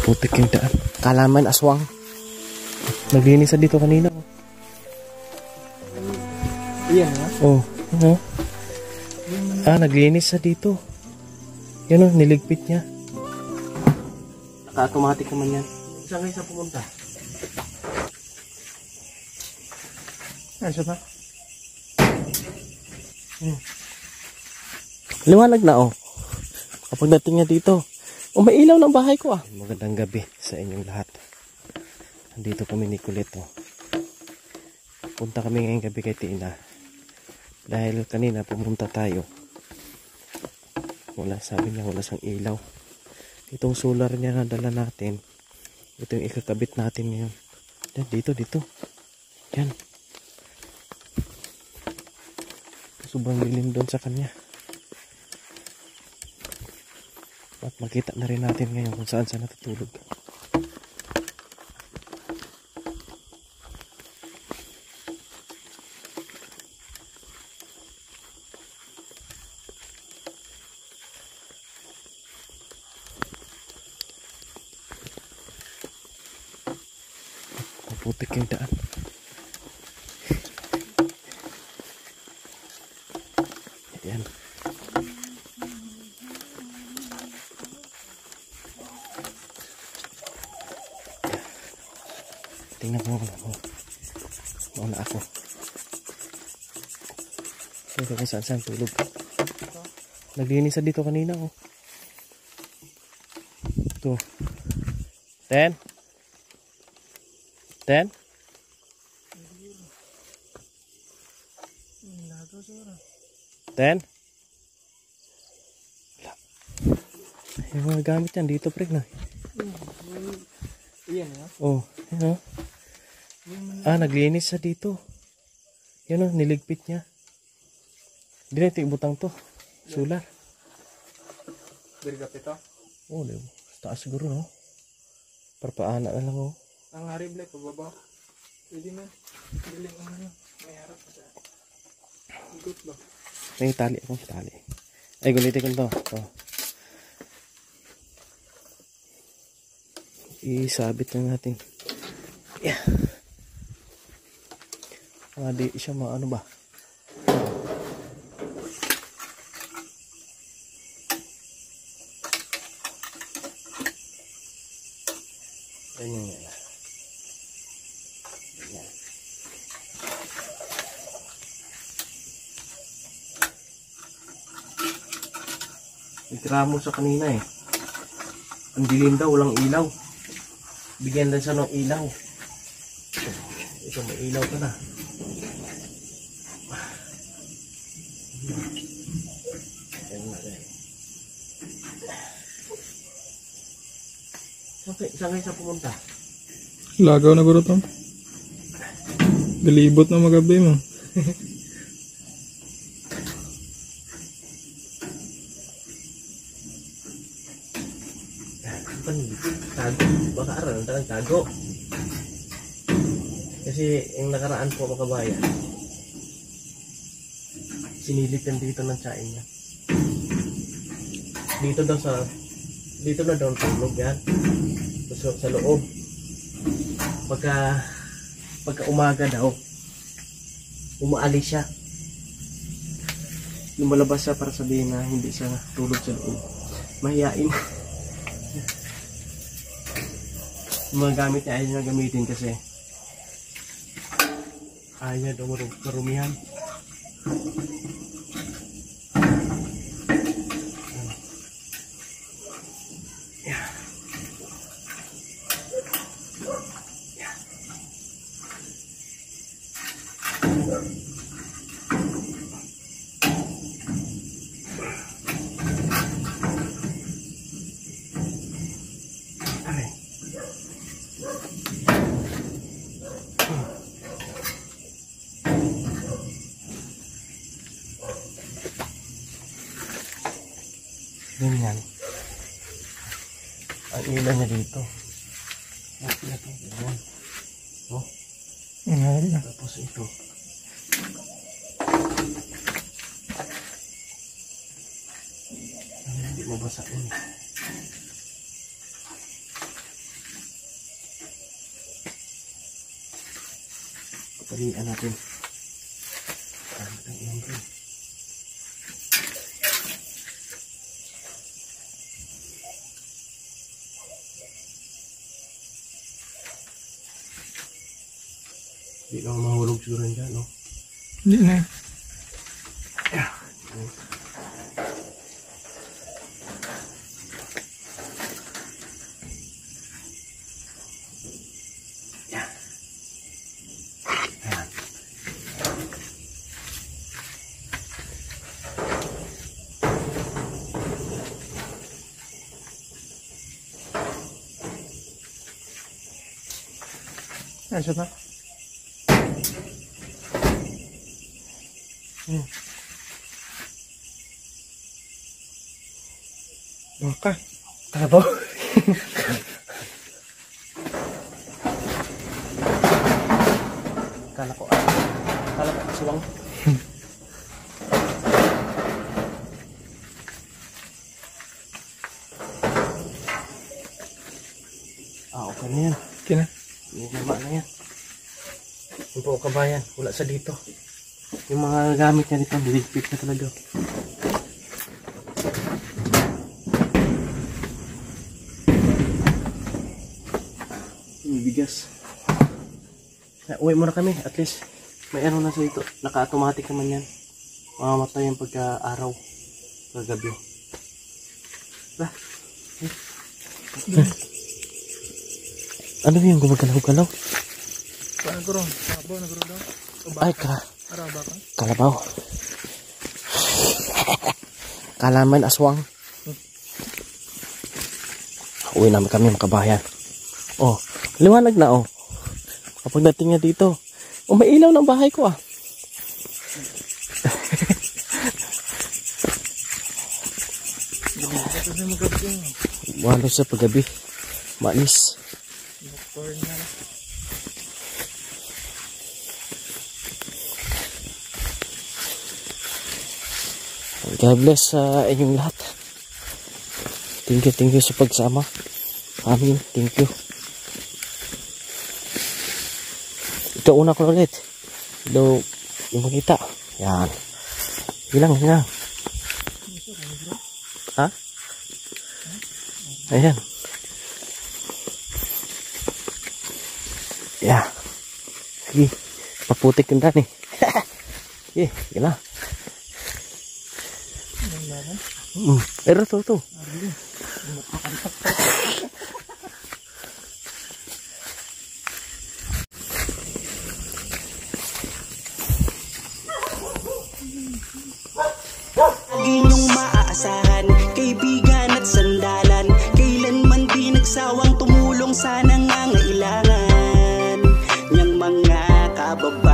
Putik yung daan. Kalaman, aswang. Naglinis na dito kanina. Iyan ha? Oh. Naglinis na dito. Yan o, niligpit niya. Naka-automatic naman yan. Saan kayo sa pumunta? Siya na? Liwanag na oh. Kapag dating niya dito. May ilaw ng bahay ko ah. Magandang gabi sa inyong lahat. Nandito kami ni Kulit oh. Punta kami ngayong gabi kay Tina. Dahil kanina pumunta tayo. Sabi niya wala sang ilaw. Itong solar niya na dala natin. Ito yung ikakabit natin ngayon. Yan, dito. Yan. Sobrang dilim doon sa kanya. At makita na rin natin ngayon kung saan siya natutulog. Putik yung daan. Ayan. Tingnan mo. Mauna ako. Ito kung saan tulog. Naglinis na dito kanina oh. Ito. 10. 10? 10? Yung mga gamit yan dito prek na. Iyan ha? Oh, yan oh. Naglinis sa dito. Yan oh, niligpit niya. Hindi na ito ibutang to. Solar. Birgap ito? Oh, taas siguro no. Parpaana na lang oh. Ang harible, pababa. Pwede na. Galing ang ano. May harap pa sa ikot ba? May tali akong tali. Ay, gulitin ko to. Isabit na natin. Yeah. Di siya maano ba? Ayan. Nagtira mo sa kanina eh. Ang dilim daw, walang ilaw. Bigyan din siya ng ilaw. Ito, may ilaw ka na. Saan kayo sa pumunta? Lagaw na guro to. Galibot na magabi mo. Tago, baka aral talagang tago. Kasi yung nakaraan po mga kabayan, sinilip yan dito ng tsain niya. Dito na daw tulog yan. Sa loob. Pagka umaga daw, umaalis siya. Lumalabas siya para sabihin na hindi siya tulog sa loob. Mahiyain. Yung mga gamit niya ayaw niya gamitin kasi ayaw niya daw marumihan. Ganyan. Ang ilaw niya dito. Ganyan. Oh. Tapos ito. Hindi mabasa yun. Palian natin. Hindi lang mahulog siguro dyan, no? Hindi na. Ayan siya na. Baka. Kalabaw. Kala ko aswang. Okay na yan. Okay na. Tama na yan. Yung po kabayan, wala sa dito. Yung mga gamit niya dito, niligpit na talaga. Yung bigas. Uwi muna kami, at least may ano na sa dito. Naka-automatic naman yan. Mamamatay yung pagka-araw. Pagka-gabi. Ba? Ano yung gumagalaw-galaw? Nagurong. Sabo, nagurong daw. Ay, Araba ka? kalabaw. Kalaman aswang. Uwi namin kami mga kabayan. Oh, liwanag na oh. Kapag dating niya dito, oh, may ilaw ng bahay ko ah. Walo sa paggabi. Mais. God bless sa inyong lahat. Thank you sa pagsama. Amin, thank you. Ito una ko ulit. Ito yung makita. Yan. Bilang. Ha? Ayan. Yeah. Sige. Paputik yung dani. Sige, sige na. Pero to. Inyong maaasahan, kaibigan at sandalan, kailanman di nagsawang tumulong sa nangangailangan niyang mga kababayan.